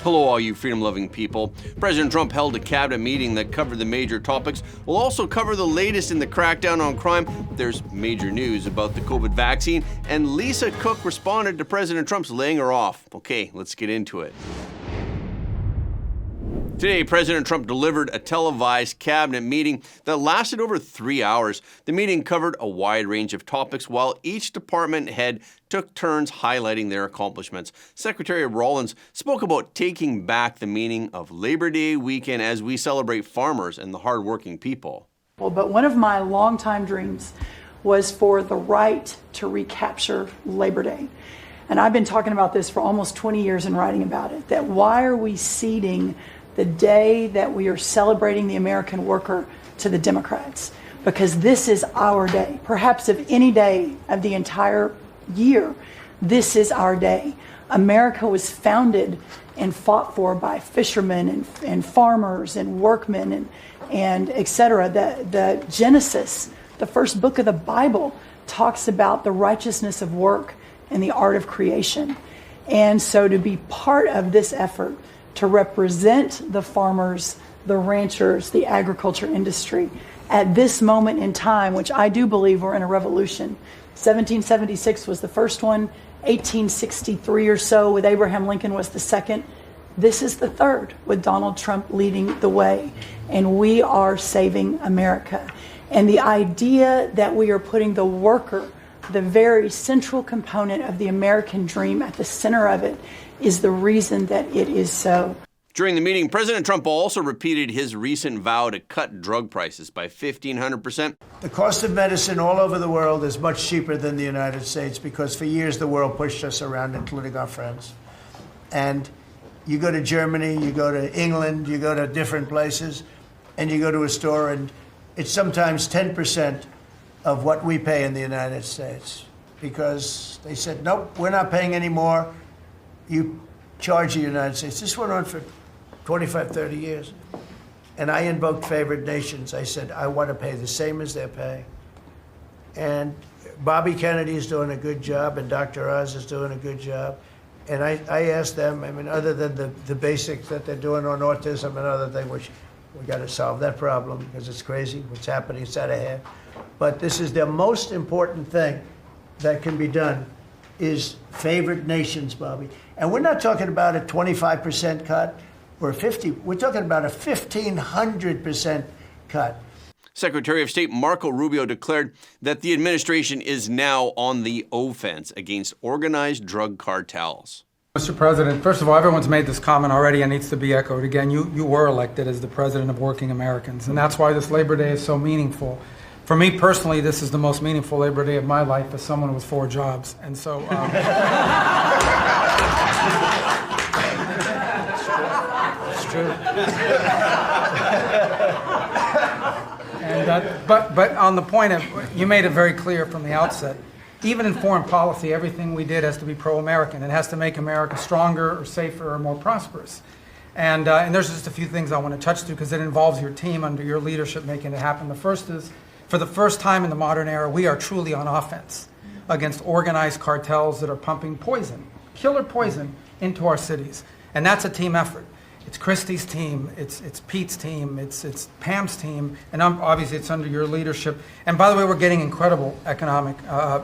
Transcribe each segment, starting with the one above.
Hello, all you freedom-loving people. President Trump held a cabinet meeting that covered the major topics. We'll also cover the latest in the crackdown on crime. There's major news about the COVID vaccine, and Lisa Cook responded to President Trump's laying her off. Okay, let's get into it. Today, President Trump delivered a televised cabinet meeting that lasted over 3 hours. The meeting covered a wide range of topics while each department head took turns highlighting their accomplishments. Secretary Rollins spoke about taking back the meaning of Labor Day weekend as we celebrate farmers and the hardworking people. Well, but one of my longtime dreams was for the right to recapture Labor Day. And I've been talking about this for almost 20 years and writing about it, that why are we ceding the day that we are celebrating the American worker to the Democrats? Because this is our day. Perhaps of any day of the entire year, this is our day. America was founded and fought for by fishermen and farmers and workmen and et cetera. The Genesis, the first book of the Bible, talks about the righteousness of work and the art of creation. And so to be part of this effort, to represent the farmers, the ranchers, the agriculture industry at this moment in time, which I do believe we're in a revolution. 1776 was the first one, 1863 or so with Abraham Lincoln was the second. This is the third with Donald Trump leading the way. And we are saving America. And the idea that we are putting the worker, the very central component of the American dream, at the center of it, is the reason that it is so. During the meeting, President Trump also repeated his recent vow to cut drug prices by 1,500%. The cost of medicine all over the world is much cheaper than the United States because for years the world pushed us around, including our friends. And you go to Germany, you go to England, you go to different places, and you go to a store, and it's sometimes 10% of what we pay in the United States because they said, nope, we're not paying any more. You charge the United States. This went on for 25, 30 years. And I invoked favored nations. I said, I want to pay the same as they're paying. And Bobby Kennedy is doing a good job, and Dr. Oz is doing a good job. And I asked them, I mean, other than the basics that they're doing on autism and other things, which we got to solve that problem because it's crazy what's happening, it's out of hand. But this is the most important thing that can be done is favored nations, Bobby. And we're not talking about a 25% cut or a 50. We're talking about a 1,500% cut. Secretary of State Marco Rubio declared that the administration is now on the offense against organized drug cartels. Mr. President, first of all, everyone's made this comment already and needs to be echoed again. You were elected as the president of working Americans, and that's why this Labor Day is so meaningful. For me personally, this is the most meaningful Labor Day of my life as someone with 4 jobs. And so, it's true. And, but on the point of, you made it very clear from the outset, even in foreign policy, everything we did has to be pro-American. It has to make America stronger or safer or more prosperous. And there's just a few things I want to touch to because it involves your team under your leadership making it happen. The first is, for the first time in the modern era, we are truly on offense against organized cartels that are pumping poison, killer poison, into our cities. And that's a team effort. It's Christie's team, it's Pete's team, it's Pam's team, and obviously it's under your leadership. And by the way, we're getting incredible economic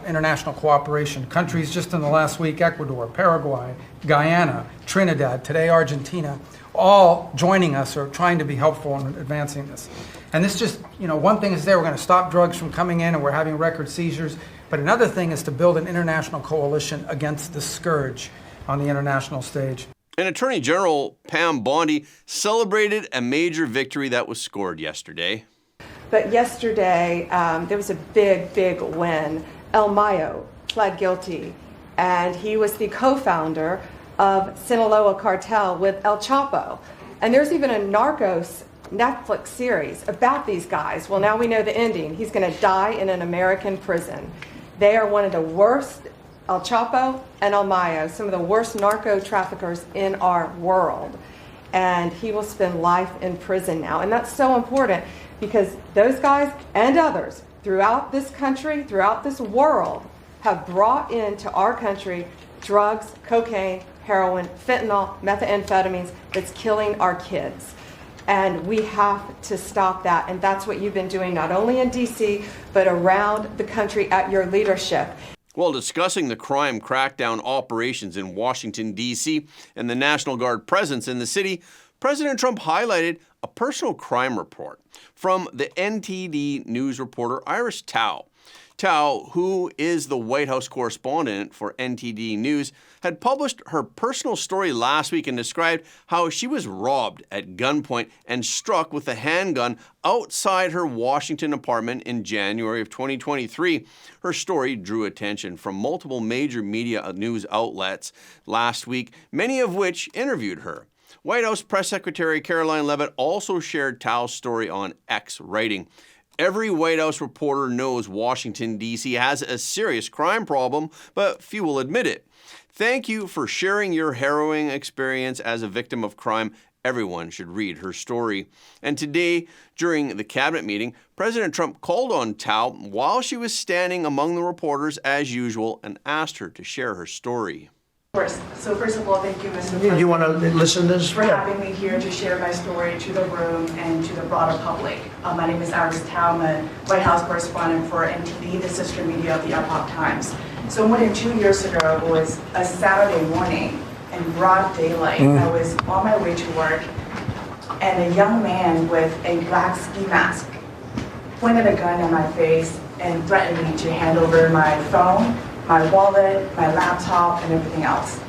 international cooperation. Countries just in the last week, Ecuador, Paraguay, Guyana, Trinidad, today Argentina, all joining us or trying to be helpful in advancing this. And this just, one thing is we're going to stop drugs from coming in and we're having record seizures. But another thing is to build an international coalition against the scourge on the international stage. And Attorney General Pam Bondi celebrated a major victory that was scored yesterday. But yesterday, there was a big win. El Mayo pled guilty, and he was the co-founder of Sinaloa cartel with El Chapo. And there's even a Narcos Netflix series about these guys. Well, now we know the ending. He's going to die in an American prison. They are one of the worst, El Chapo and El Mayo, some of the worst narco traffickers in our world. And he will spend life in prison now. And that's so important because those guys and others throughout this country, throughout this world, have brought into our country drugs, cocaine, heroin, fentanyl, methamphetamines that's killing our kids. And we have to stop that. And that's what you've been doing not only in D.C., but around the country at your leadership. While discussing the crime crackdown operations in Washington, D.C. and the National Guard presence in the city, President Trump highlighted a personal crime report from the NTD News reporter Iris Tao. Tao, who is the White House correspondent for NTD News, had published her personal story last week and described how she was robbed at gunpoint and struck with a handgun outside her Washington apartment in January of 2023. Her story drew attention from multiple major media news outlets last week, many of which interviewed her. White House Press Secretary Caroline Leavitt also shared Tao's story on X, writing, "Every White House reporter knows Washington, D.C. has a serious crime problem, but few will admit it. Thank you for sharing your harrowing experience as a victim of crime. Everyone should read her story." And today, during the cabinet meeting, President Trump called on Tao while she was standing among the reporters as usual and asked her to share her story. So first of all, thank you, Mr. President. You want to listen to this? For having me here to share my story to the room and to the broader public. My name is Iris Tao. I'm a White House correspondent for NTD, the sister media of the Epoch Times. So more than 2 years ago, it was a Saturday morning in broad daylight. I was on my way to work, and a young man with a black ski mask pointed a gun at my face and threatened me to hand over my phone, my wallet, my laptop, and everything else.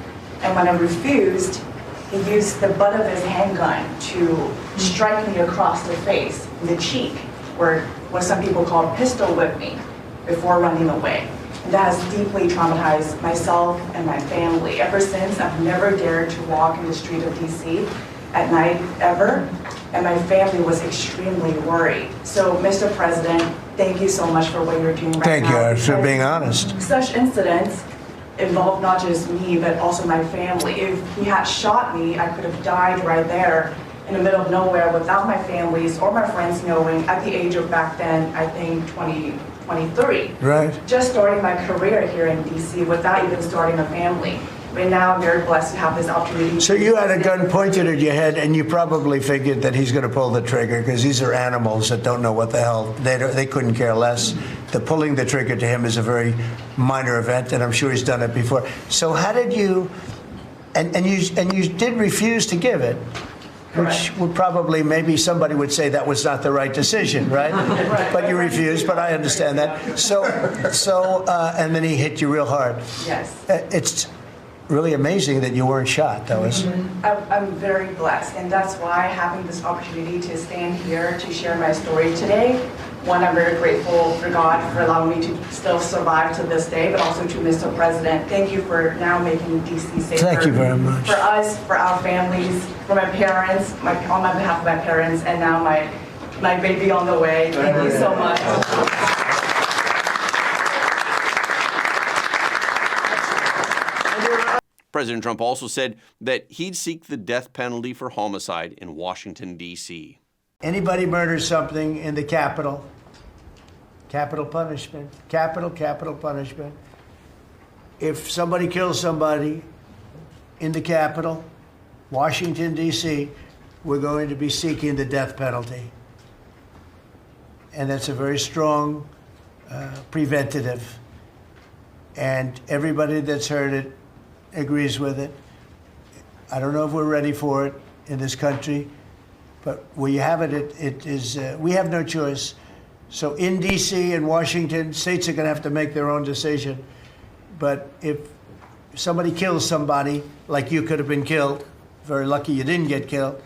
And when I refused, he used the butt of his handgun to strike me across the face, in the cheek, or what some people call pistol whip me, before running away. And that has deeply traumatized myself and my family. Ever since, I've never dared to walk in the street of DC at night, ever, and my family was extremely worried. So, Mr. President, thank you so much for what you're doing right now. Thank you, Iris, for being honest. Such incidents involve not just me, but also my family. If he had shot me, I could have died right there in the middle of nowhere without my families or my friends knowing at the age of back then, I think 23. Right. Just starting my career here in DC without even starting a family. But now I'm very blessed to have this opportunity. So you had a gun pointed at your head, and you probably figured that he's going to pull the trigger because these are animals that don't know what the hell. They couldn't care less. The pulling the trigger to him is a very minor event, and I'm sure he's done it before. So how did you? And you did refuse to give it, which would probably, maybe somebody would say that was not the right decision, right? But you refused. But I understand that. So and then he hit you real hard. Yes. It's really amazing that you weren't shot, though. I'm very blessed, and that's why having this opportunity to stand here to share my story today. One, I'm very grateful for God for allowing me to still survive to this day, but also to Mr. President. Thank you for now making DC safer. Thank you very much. For us, for our families, for my parents, on behalf of my parents, and now my baby on the way. Thank you so much. President Trump also said that he'd seek the death penalty for homicide in Washington, D.C. Anybody murders something in the Capitol, capital punishment, capital punishment. If somebody kills somebody in the Capitol, Washington, D.C., we're going to be seeking the death penalty. And that's a very strong preventative. And everybody that's heard it agrees with it. I don't know if we're ready for it in this country, but where you have it, it is, we have no choice. So in D.C. and Washington, states are going to have to make their own decision. But if somebody kills somebody, like you could have been killed, very lucky you didn't get killed,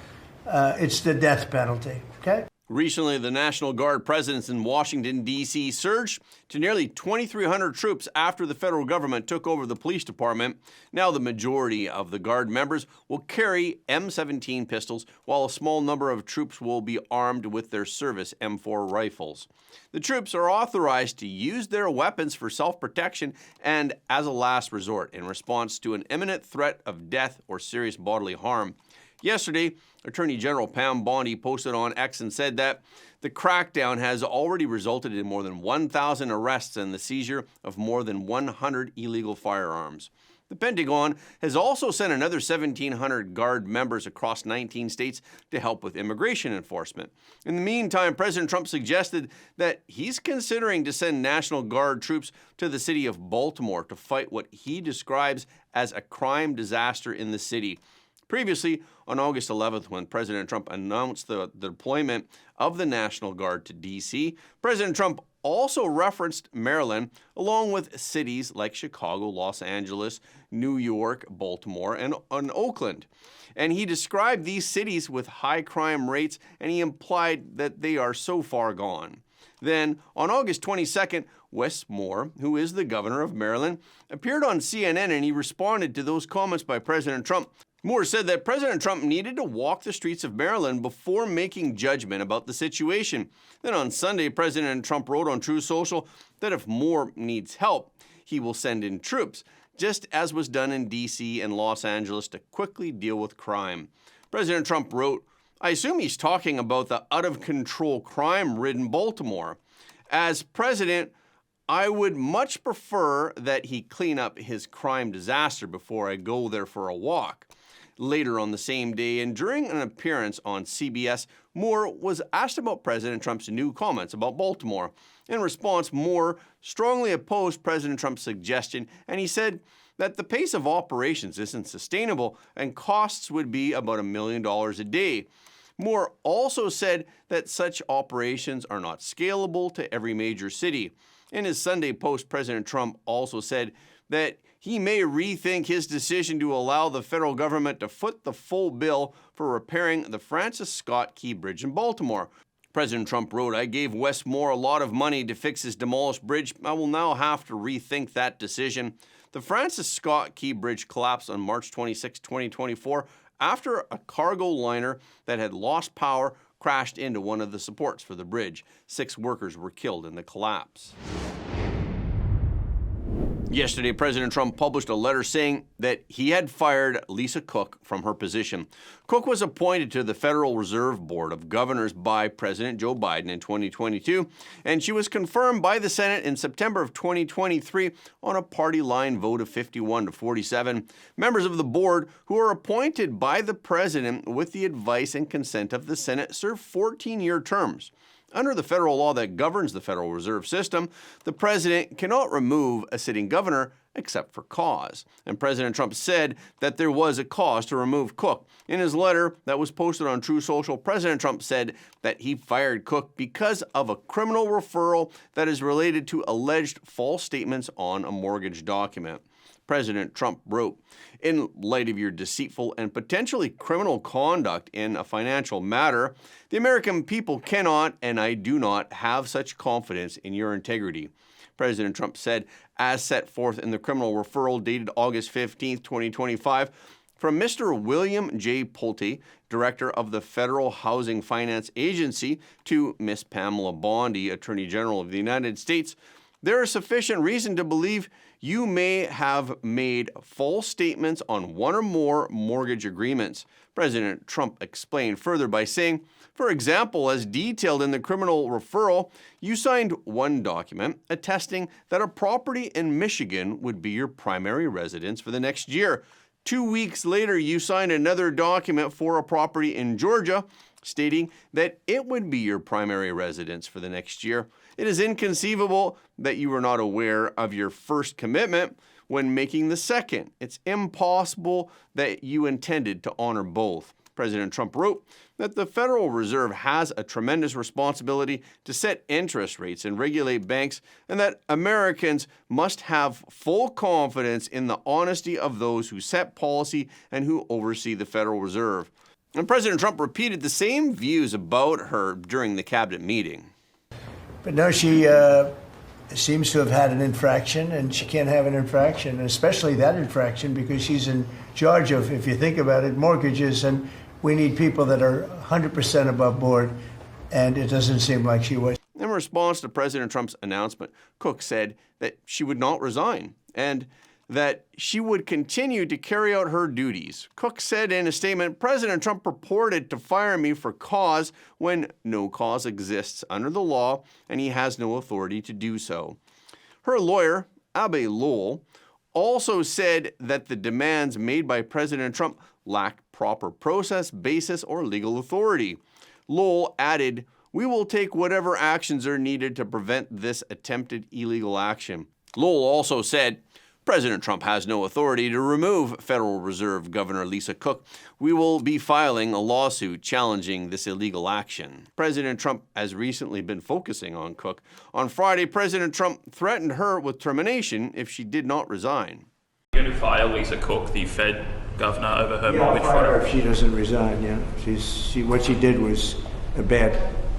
it's the death penalty, okay? Recently, the National Guard presence in Washington, D.C. surged to nearly 2,300 troops after the federal government took over the police department. Now the majority of the Guard members will carry M17 pistols, while a small number of troops will be armed with their service M4 rifles. The troops are authorized to use their weapons for self-protection and as a last resort in response to an imminent threat of death or serious bodily harm. Yesterday, Attorney General Pam Bondi posted on X and said that the crackdown has already resulted in more than 1,000 arrests and the seizure of more than 100 illegal firearms. The Pentagon has also sent another 1,700 Guard members across 19 states to help with immigration enforcement. In the meantime, President Trump suggested that he's considering to send National Guard troops to the city of Baltimore to fight what he describes as a crime disaster in the city. Previously, on August 11th, when President Trump announced the deployment of the National Guard to D.C., President Trump also referenced Maryland, along with cities like Chicago, Los Angeles, New York, Baltimore, and Oakland. And he described these cities with high crime rates, and he implied that they are so far gone. Then, on August 22nd, Wes Moore, who is the governor of Maryland, appeared on CNN and he responded to those comments by President Trump. Moore said that President Trump needed to walk the streets of Maryland before making judgment about the situation. Then on Sunday, President Trump wrote on Truth Social that if Moore needs help, he will send in troops, just as was done in D.C. and Los Angeles to quickly deal with crime. President Trump wrote, I assume he's talking about the out-of-control crime-ridden Baltimore. As president, I would much prefer that he clean up his crime disaster before I go there for a walk. Later on the same day, and during an appearance on CBS, Moore was asked about President Trump's new comments about Baltimore. In response, Moore strongly opposed President Trump's suggestion, and he said that the pace of operations isn't sustainable and costs would be about $1 million a day. Moore also said that such operations are not scalable to every major city. In his Sunday post, President Trump also said that he may rethink his decision to allow the federal government to foot the full bill for repairing the Francis Scott Key Bridge in Baltimore. President Trump wrote, I gave Wes Moore a lot of money to fix his demolished bridge. I will now have to rethink that decision. The Francis Scott Key Bridge collapsed on March 26, 2024, after a cargo liner that had lost power crashed into one of the supports for the bridge. 6 workers were killed in the collapse. Yesterday, President Trump published a letter saying that he had fired Lisa Cook from her position. Cook was appointed to the Federal Reserve Board of Governors by President Joe Biden in 2022, and she was confirmed by the Senate in September of 2023 on a party line vote of 51 to 47. Members of the board, who are appointed by the president with the advice and consent of the Senate, serve 14-year terms. Under the federal law that governs the Federal Reserve System, the president cannot remove a sitting governor except for cause. And President Trump said that there was a cause to remove Cook. In his letter that was posted on Truth Social, President Trump said that he fired Cook because of a criminal referral that is related to alleged false statements on a mortgage document. President Trump wrote, in light of your deceitful and potentially criminal conduct in a financial matter, the American people cannot, and I do not, have such confidence in your integrity. President Trump said, as set forth in the criminal referral dated August 15, 2025, from Mr. William J. Pulte, Director of the Federal Housing Finance Agency, to Ms. Pamela Bondi, Attorney General of the United States, there is sufficient reason to believe you may have made false statements on one or more mortgage agreements. President Trump explained further by saying, for example, as detailed in the criminal referral, you signed one document attesting that a property in Michigan would be your primary residence for the next year. 2 weeks later, you signed another document for a property in Georgia stating that it would be your primary residence for the next year. It is inconceivable that you were not aware of your first commitment when making the second. It's impossible that you intended to honor both. President Trump wrote that the Federal Reserve has a tremendous responsibility to set interest rates and regulate banks, and that Americans must have full confidence in the honesty of those who set policy and who oversee the Federal Reserve. And President Trump repeated the same views about her during the cabinet meeting. But no, she seems to have had an infraction, and she can't have an infraction, especially that infraction, because she's in charge of, if you think about it, mortgages, and we need people that are 100% above board, and it doesn't seem like she was. In response to President Trump's announcement, Cook said that she would not resign and that she would continue to carry out her duties. Cook said in a statement, President Trump purported to fire me for cause when no cause exists under the law and he has no authority to do so. Her lawyer, Abbe Lowell, also said that the demands made by President Trump lacked proper process, basis, or legal authority. Lowell added, "We will take whatever actions are needed to prevent this attempted illegal action." Lowell also said, "President Trump has no authority to remove Federal Reserve Governor Lisa Cook. We will be filing a lawsuit challenging this illegal action." President Trump has recently been focusing on Cook. On Friday, President Trump threatened her with termination if she did not resign. You're going to fire Lisa Cook, the Fed governor, over her Yeah, I'll mortgage fire her fraud? if she doesn't resign, yeah. What she did was bad,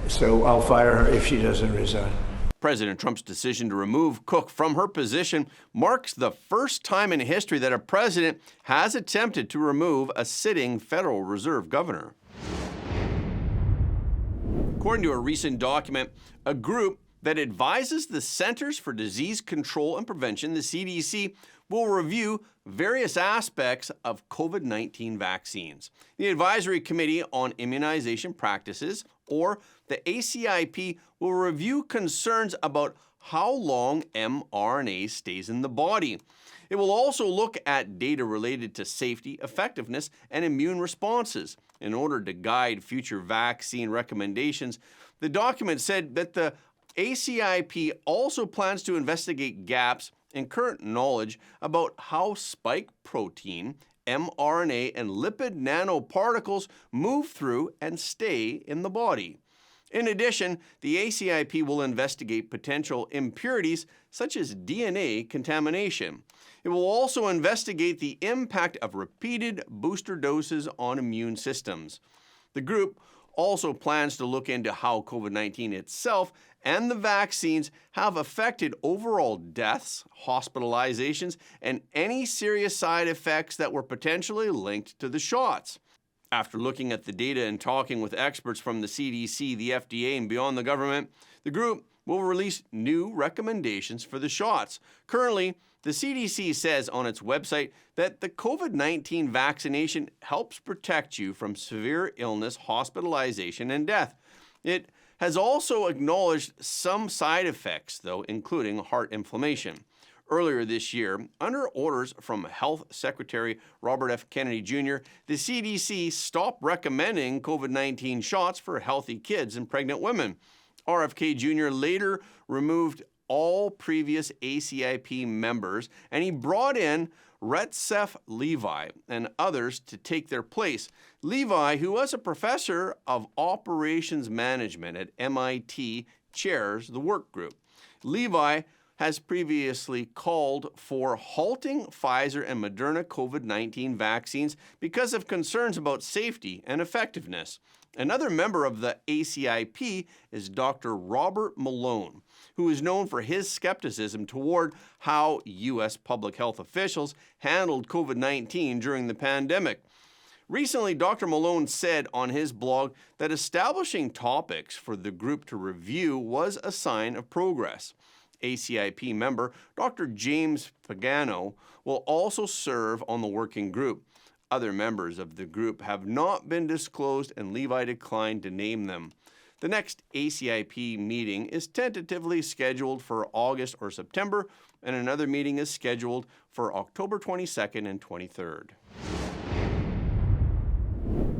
so I'll fire her if she doesn't resign. President Trump's decision to remove Cook from her position marks the first time in history that a president has attempted to remove a sitting Federal Reserve governor. According to a recent document, a group that advises the Centers for Disease Control and Prevention, the CDC, will review various aspects of COVID-19 vaccines. The Advisory Committee on Immunization Practices, or the ACIP, will review concerns about how long mRNA stays in the body. It will also look at data related to safety, effectiveness, and immune responses. In order to guide future vaccine recommendations, the document said that the ACIP also plans to investigate gaps in current knowledge about how spike protein, mRNA, and lipid nanoparticles move through and stay in the body. In addition, the ACIP will investigate potential impurities such as DNA contamination. It will also investigate the impact of repeated booster doses on immune systems. The group also plans to look into how COVID-19 itself and the vaccines have affected overall deaths, hospitalizations, and any serious side effects that were potentially linked to the shots. After looking at the data and talking with experts from the CDC, the FDA, and beyond the government, the group will release new recommendations for the shots. Currently, the CDC says on its website that the COVID-19 vaccination helps protect you from severe illness, hospitalization, and death. It has also acknowledged some side effects, though, including heart inflammation. Earlier this year, under orders from Health Secretary Robert F. Kennedy Jr., the CDC stopped recommending COVID-19 shots for healthy kids and pregnant women. RFK Jr. later removed all previous ACIP members, and he brought in Retsef Levi and others to take their place. Levi, who was a professor of operations management at MIT, chairs the work group. Levi has previously called for halting Pfizer and Moderna COVID-19 vaccines because of concerns about safety and effectiveness. Another member of the ACIP is Dr. Robert Malone, who is known for his skepticism toward how U.S. public health officials handled COVID-19 during the pandemic. Recently, Dr. Malone said on his blog that establishing topics for the group to review was a sign of progress. ACIP member Dr. James Pagano will also serve on the working group. Other members of the group have not been disclosed, and Levi declined to name them. The next ACIP meeting is tentatively scheduled for August or September, and another meeting is scheduled for October 22nd and 23rd.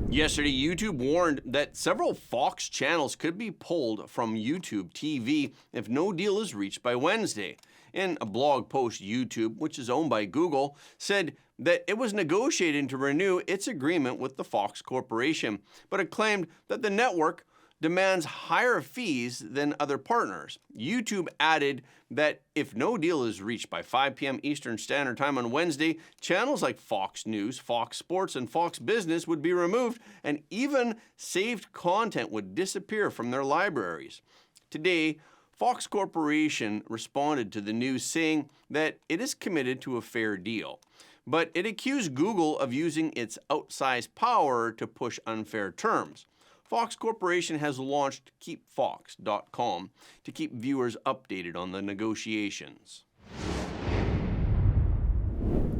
Yesterday, YouTube warned that several Fox channels could be pulled from YouTube TV if no deal is reached by Wednesday. In a blog post, YouTube, which is owned by Google, said that it was negotiating to renew its agreement with the Fox Corporation, but it claimed that the network demands higher fees than other partners. YouTube added that if no deal is reached by 5 p.m. Eastern Standard Time on Wednesday, channels like Fox News, Fox Sports, and Fox Business would be removed, and even saved content would disappear from their libraries. Today, Fox Corporation responded to the news saying that it is committed to a fair deal, but it accused Google of using its outsized power to push unfair terms. Fox Corporation has launched KeepFox.com to keep viewers updated on the negotiations.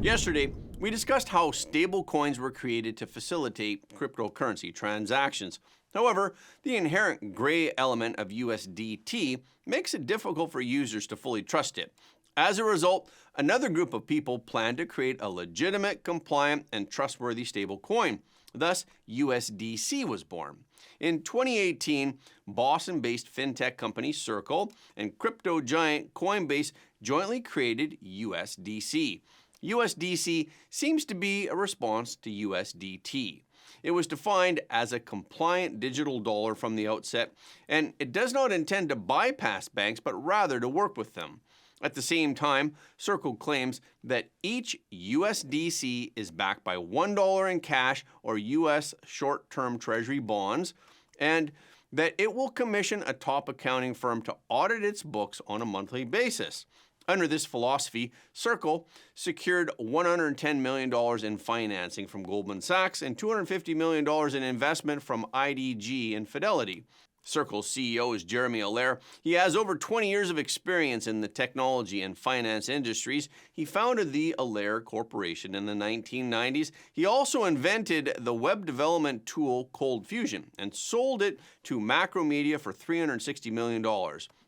Yesterday, we discussed how stablecoins were created to facilitate cryptocurrency transactions. However, the inherent gray element of USDT makes it difficult for users to fully trust it. As a result, another group of people planned to create a legitimate, compliant, and trustworthy stablecoin. Thus, USDC was born. In 2018, Boston-based fintech company Circle and crypto giant Coinbase jointly created USDC. USDC seems to be a response to USDT. It was defined as a compliant digital dollar from the outset, and it does not intend to bypass banks, but rather to work with them. At the same time, Circle claims that each USDC is backed by $1 in cash or US short-term treasury bonds, and that it will commission a top accounting firm to audit its books on a monthly basis. Under this philosophy, Circle secured $110 million in financing from Goldman Sachs and $250 million in investment from IDG and Fidelity. Circle's CEO is Jeremy Allaire. He has over 20 years of experience in the technology and finance industries. He founded the Allaire Corporation in the 1990s. He also invented the web development tool Cold Fusion and sold it to Macromedia for $360 million.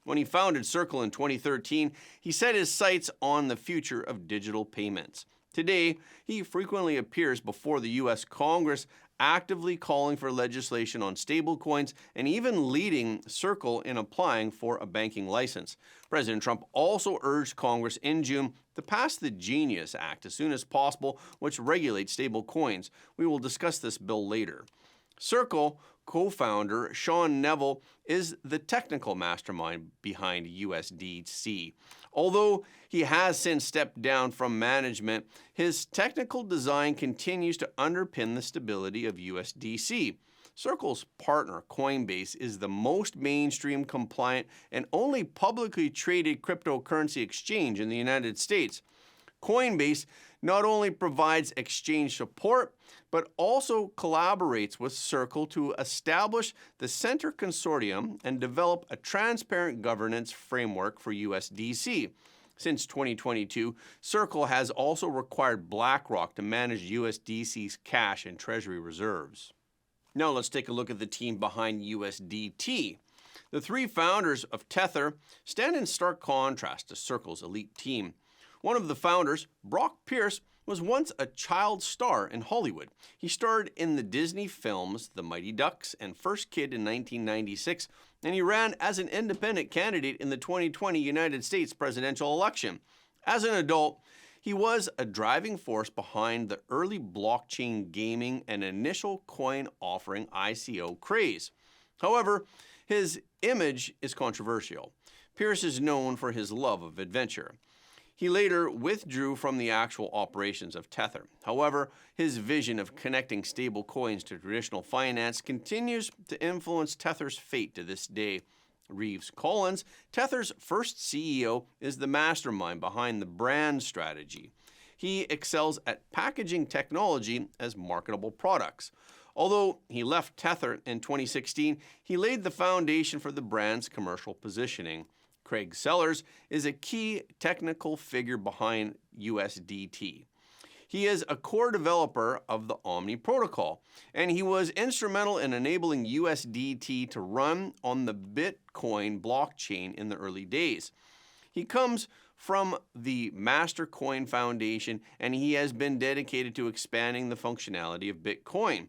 When he founded Circle in 2013, he set his sights on the future of digital payments. Today, he frequently appears before the U.S. Congress, actively calling for legislation on stablecoins and even leading Circle in applying for a banking license. President Trump also urged Congress in June to pass the Genius Act as soon as possible, which regulates stablecoins. We will discuss this bill later. Circle co-founder Sean Neville is the technical mastermind behind USDC. Although he has since stepped down from management, his technical design continues to underpin the stability of USDC. Circle's partner, Coinbase, is the most mainstream compliant and only publicly traded cryptocurrency exchange in the United States. Coinbase not only provides exchange support, but also collaborates with Circle to establish the Center Consortium and develop a transparent governance framework for USDC. Since 2022, Circle has also required BlackRock to manage USDC's cash and treasury reserves. Now let's take a look at the team behind USDT. The three founders of Tether stand in stark contrast to Circle's elite team. One of the founders, Brock Pierce, was once a child star in Hollywood. He starred in the Disney films The Mighty Ducks and First Kid in 1996, and he ran as an independent candidate in the 2020 United States presidential election. As an adult, he was a driving force behind the early blockchain gaming and initial coin offering ICO craze. However, his image is controversial. Pierce is known for his love of adventure. He later withdrew from the actual operations of Tether. However, his vision of connecting stable coins to traditional finance continues to influence Tether's fate to this day. Reeves Collins, Tether's first CEO, is the mastermind behind the brand strategy. He excels at packaging technology as marketable products. Although he left Tether in 2016, he laid the foundation for the brand's commercial positioning. Craig Sellers is a key technical figure behind USDT. He is a core developer of the Omni protocol, and he was instrumental in enabling USDT to run on the Bitcoin blockchain in the early days. He comes from the Mastercoin Foundation, and he has been dedicated to expanding the functionality of Bitcoin.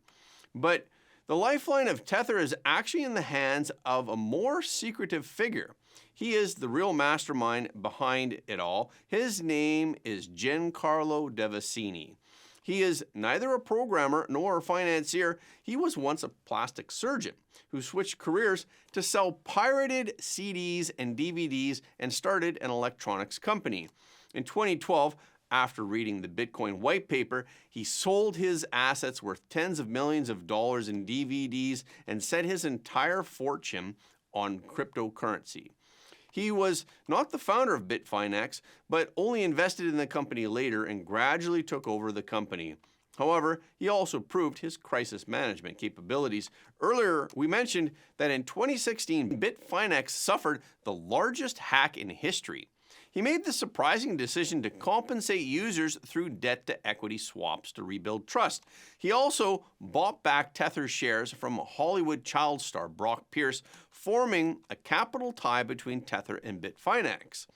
But the lifeline of Tether is actually in the hands of a more secretive figure. He is the real mastermind behind it all. His name is Giancarlo Devasini. He is neither a programmer nor a financier. He was once a plastic surgeon who switched careers to sell pirated CDs and DVDs and started an electronics company. In 2012, after reading the Bitcoin white paper, he sold his assets worth tens of millions of dollars in DVDs and set his entire fortune on cryptocurrency. He was not the founder of Bitfinex, but only invested in the company later and gradually took over the company. However, he also proved his crisis management capabilities. Earlier, we mentioned that in 2016, Bitfinex suffered the largest hack in history. He made the surprising decision to compensate users through debt-to-equity swaps to rebuild trust. He also bought back Tether shares from Hollywood child star Brock Pierce, forming a capital tie between Tether and Bitfinex.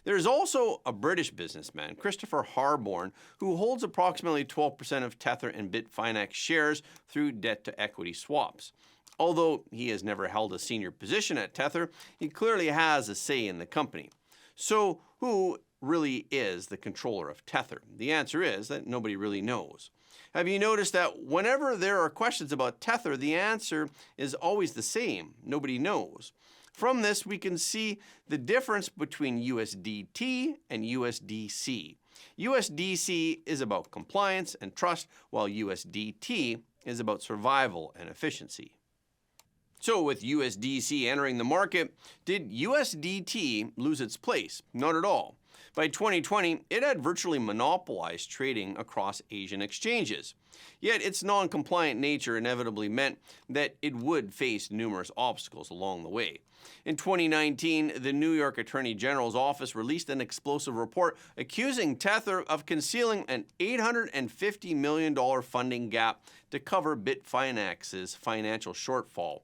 There's also a British businessman, Christopher Harborne, who holds approximately 12% of Tether and Bitfinex shares through debt-to-equity swaps. Although he has never held a senior position at Tether, he clearly has a say in the company. So who really is the controller of Tether? The answer is that nobody really knows. Have you noticed that whenever there are questions about Tether, the answer is always the same? Nobody knows. From this, we can see the difference between USDT and USDC. USDC is about compliance and trust, while USDT is about survival and efficiency. So with USDC entering the market, did USDT lose its place? Not at all. By 2020, it had virtually monopolized trading across Asian exchanges. Yet its non-compliant nature inevitably meant that it would face numerous obstacles along the way. In 2019, the New York Attorney General's office released an explosive report accusing Tether of concealing an $850 million funding gap to cover Bitfinex's financial shortfall.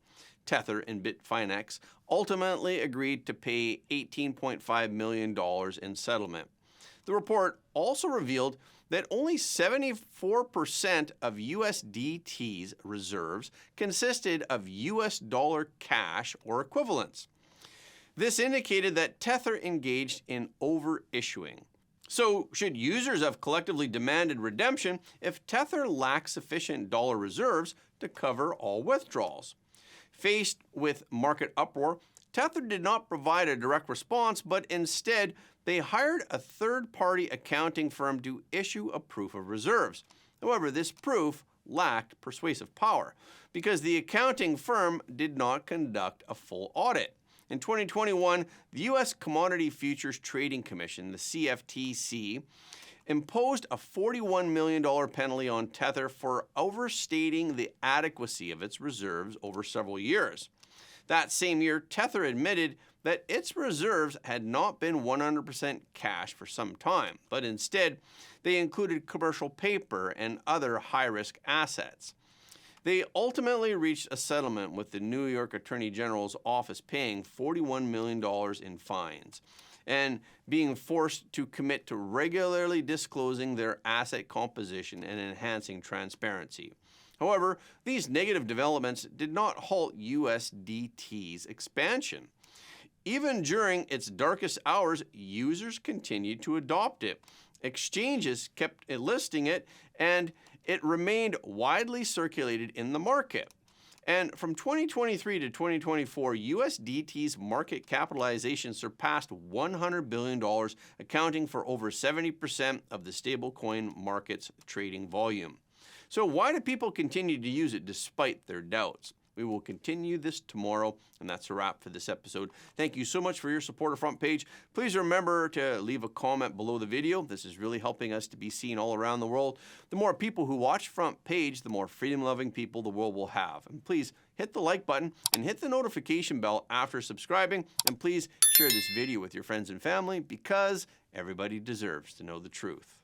Tether and Bitfinex ultimately agreed to pay $18.5 million in settlement. The report also revealed that only 74% of USDT's reserves consisted of US dollar cash or equivalents. This indicated that Tether engaged in overissuing. So, should users have collectively demanded redemption if Tether lacks sufficient dollar reserves to cover all withdrawals? Faced with market uproar, Tether did not provide a direct response, but instead they hired a third-party accounting firm to issue a proof of reserves. However, this proof lacked persuasive power because the accounting firm did not conduct a full audit. In 2021, the U.S. Commodity Futures Trading Commission, the CFTC, imposed a $41 million penalty on Tether for overstating the adequacy of its reserves over several years. That same year, Tether admitted that its reserves had not been 100% cash for some time, but instead they included commercial paper and other high-risk assets. They ultimately reached a settlement with the New York Attorney General's office paying $41 million in fines and being forced to commit to regularly disclosing their asset composition and enhancing transparency. However, these negative developments did not halt USDT's expansion. Even during its darkest hours, users continued to adopt it. Exchanges kept listing it, and it remained widely circulated in the market. And from 2023 to 2024, USDT's market capitalization surpassed $100 billion, accounting for over 70% of the stablecoin market's trading volume. So why do people continue to use it despite their doubts? We will continue this tomorrow, and that's a wrap for this episode. Thank you so much for your support of Front Page. Please remember to leave a comment below the video. This is really helping us to be seen all around the world. The more people who watch Front Page, the more freedom-loving people the world will have. And please hit the like button and hit the notification bell after subscribing. And please share this video with your friends and family because everybody deserves to know the truth.